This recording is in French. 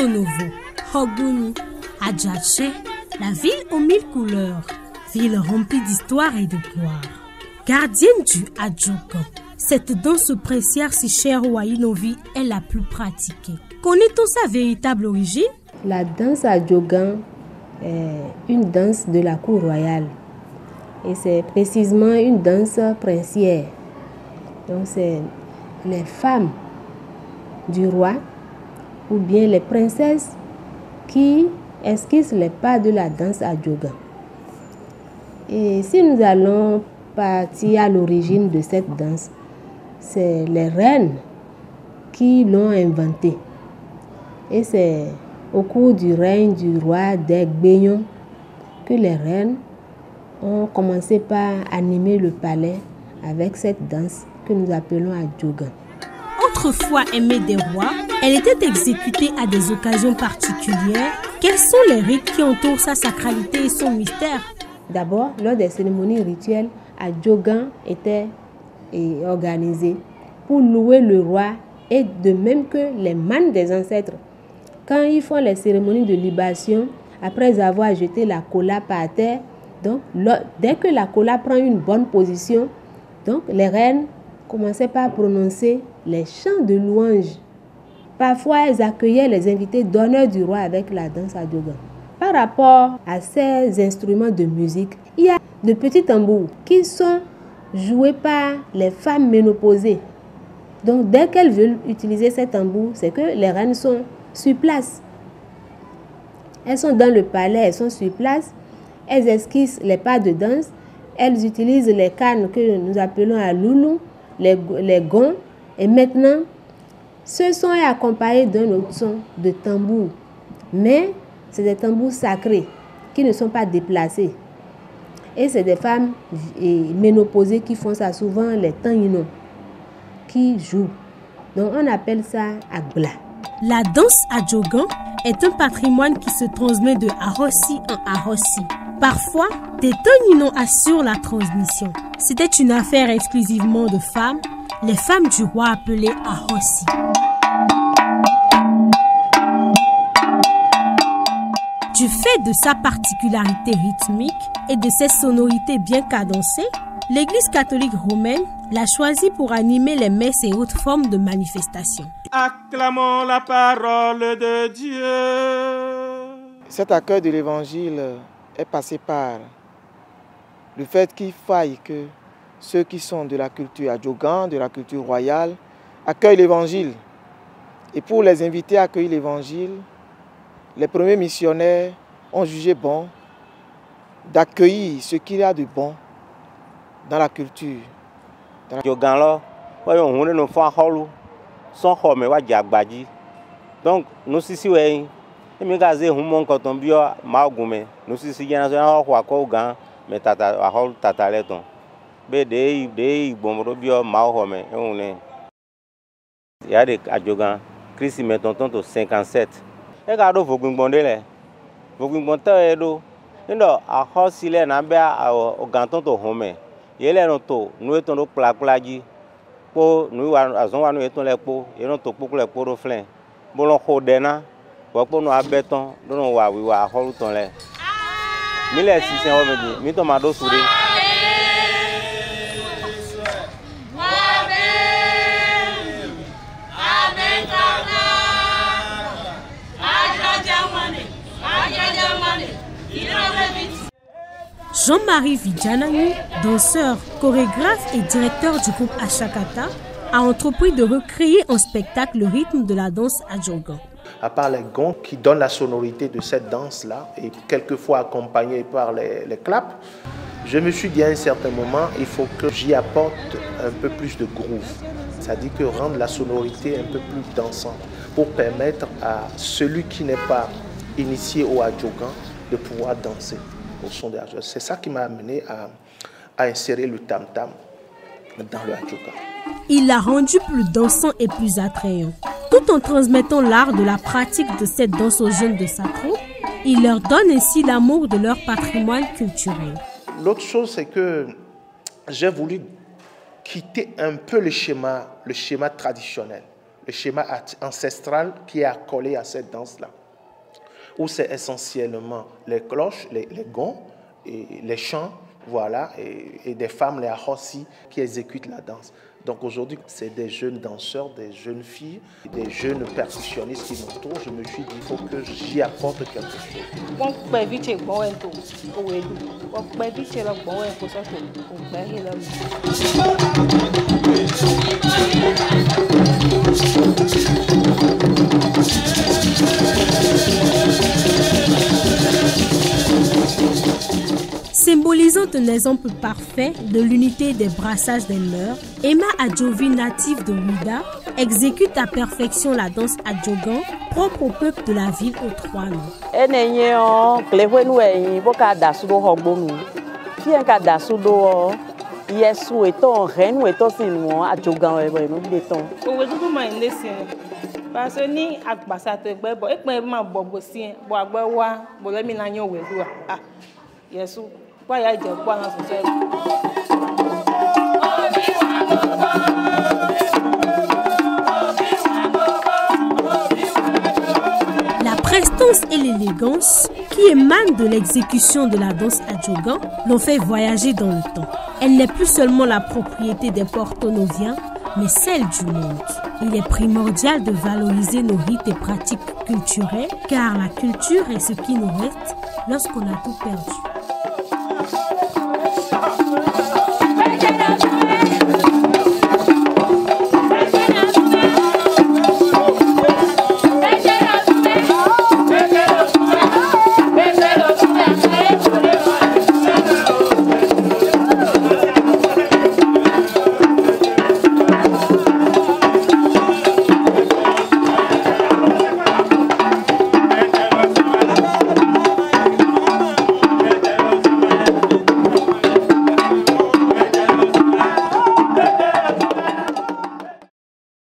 Sonovo, Ogoni, Adjaché, la ville aux 1000 couleurs, ville remplie d'histoire et de gloire. Gardienne du Adjogan, cette danse princière si chère au Aïnovi est la plus pratiquée. Connaît-on sa véritable origine? La danse Adjogan est une danse de la cour royale. Et c'est précisément une danse princière. Donc c'est les femmes du roi ou bien les princesses qui esquissent les pas de la danse Adjogan. Et si nous allons partir à l'origine de cette danse, c'est les reines qui l'ont inventée. Et c'est au cours du règne du roi Degbeyon que les reines ont commencé par animer le palais avec cette danse que nous appelons Adjogan. Autrefois aimée des rois, elle était exécutée à des occasions particulières. Quels sont les rites qui entourent sa sacralité et son mystère? D'abord, lors des cérémonies rituelles, Adjogan était organisé pour louer le roi et de même que les mânes des ancêtres. Quand ils font les cérémonies de libation, après avoir jeté la kola par terre, donc, dès que la kola prend une bonne position, donc les reines commençaient par prononcer les chants de louange. Parfois, elles accueillaient les invités d'honneur du roi avec la danse Adjogan. Par rapport à ces instruments de musique, il y a de petits tambours qui sont joués par les femmes ménopausées. Donc, dès qu'elles veulent utiliser ces tambours, c'est que les reines sont sur place. Elles sont dans le palais, elles sont sur place. Elles esquissent les pas de danse, elles utilisent les cannes que nous appelons à loulou, les gonds, et maintenant, ce son est accompagné d'un autre son de tambour. Mais c'est des tambours sacrés qui ne sont pas déplacés. Et c'est des femmes ménopausées qui font ça, souvent les tanginos, qui jouent. Donc on appelle ça Agbla. La danse Adjogan est un patrimoine qui se transmet de Arossi en Arossi. Parfois, des Toninos assurent la transmission. C'était une affaire exclusivement de femmes, les femmes du roi appelées Arossi. Du fait de sa particularité rythmique et de ses sonorités bien cadencées, l'Église catholique romaine l'a choisi pour animer les messes et autres formes de manifestations. Acclamons la parole de Dieu. Cet accueil de l'Évangile est passé par le fait qu'il faille que ceux qui sont de la culture Adjogan, de la culture royale, accueillent l'Évangile. Et pour les inviter à accueillir l'Évangile, les premiers missionnaires ont jugé bon d'accueillir ce qu'il y a de bon dans la culture. Donc, nous sommes nous gazé humon quand bio magume nous si yana so ha ko gan me tata ahol tata leton be de bomro bio mahome ehune ya de Adjogan Christ me tonton to 57 e ga do fogungbon de le fogungbon ta e do ndo ahol sile na be o gan ton to home yele no to nu eton do plaplaji po nu wa azon wa nu eton le po e no to po le po do flen bo lo ho de na Wakpo no abeton dono wa wiwa holuton le. Mile sisen obedi mi to ma do sure. Jean-Marie Vidjanani, danseur, chorégraphe et directeur du groupe Ashakata, a entrepris de recréer en spectacle le rythme de la danse Adjogan. À part les gongs qui donnent la sonorité de cette danse-là, et quelquefois accompagnés par les claps, je me suis dit à un certain moment, il faut que j'y apporte un peu plus de groove. C'est-à-dire que rendre la sonorité un peu plus dansante pour permettre à celui qui n'est pas initié au Adjogan de pouvoir danser au son de Adjogan. C'est ça qui m'a amené à insérer le tam-tam dans le Adjogan. Il l'a rendu plus dansant et plus attrayant. Tout en transmettant l'art de la pratique de cette danse aux jeunes de sa troupe, il leur donne ainsi l'amour de leur patrimoine culturel. L'autre chose, c'est que j'ai voulu quitter un peu le schéma traditionnel le schéma ancestral qui est accolé à cette danse-là, où c'est essentiellement les cloches, les gonds, et les chants, voilà, et des femmes, les ahossi, qui exécutent la danse. Donc aujourd'hui, c'est des jeunes danseurs, des jeunes filles, des jeunes percussionnistes qui m'entourent. Je me suis dit, il faut que j'y apporte quelque chose. Symbolisant un exemple parfait de l'unité des brassages des mœurs, Emma Adjovi, native de Ouida, exécute à perfection la danse Adjogan, propre au peuple de la ville aux trois noms. La prestance et l'élégance qui émanent de l'exécution de la danse Adjogan l'ont fait voyager dans le temps. Elle n'est plus seulement la propriété des Porto-Noviens, mais celle du monde. Il est primordial de valoriser nos rites et pratiques culturelles, car la culture est ce qui nous reste lorsqu'on a tout perdu.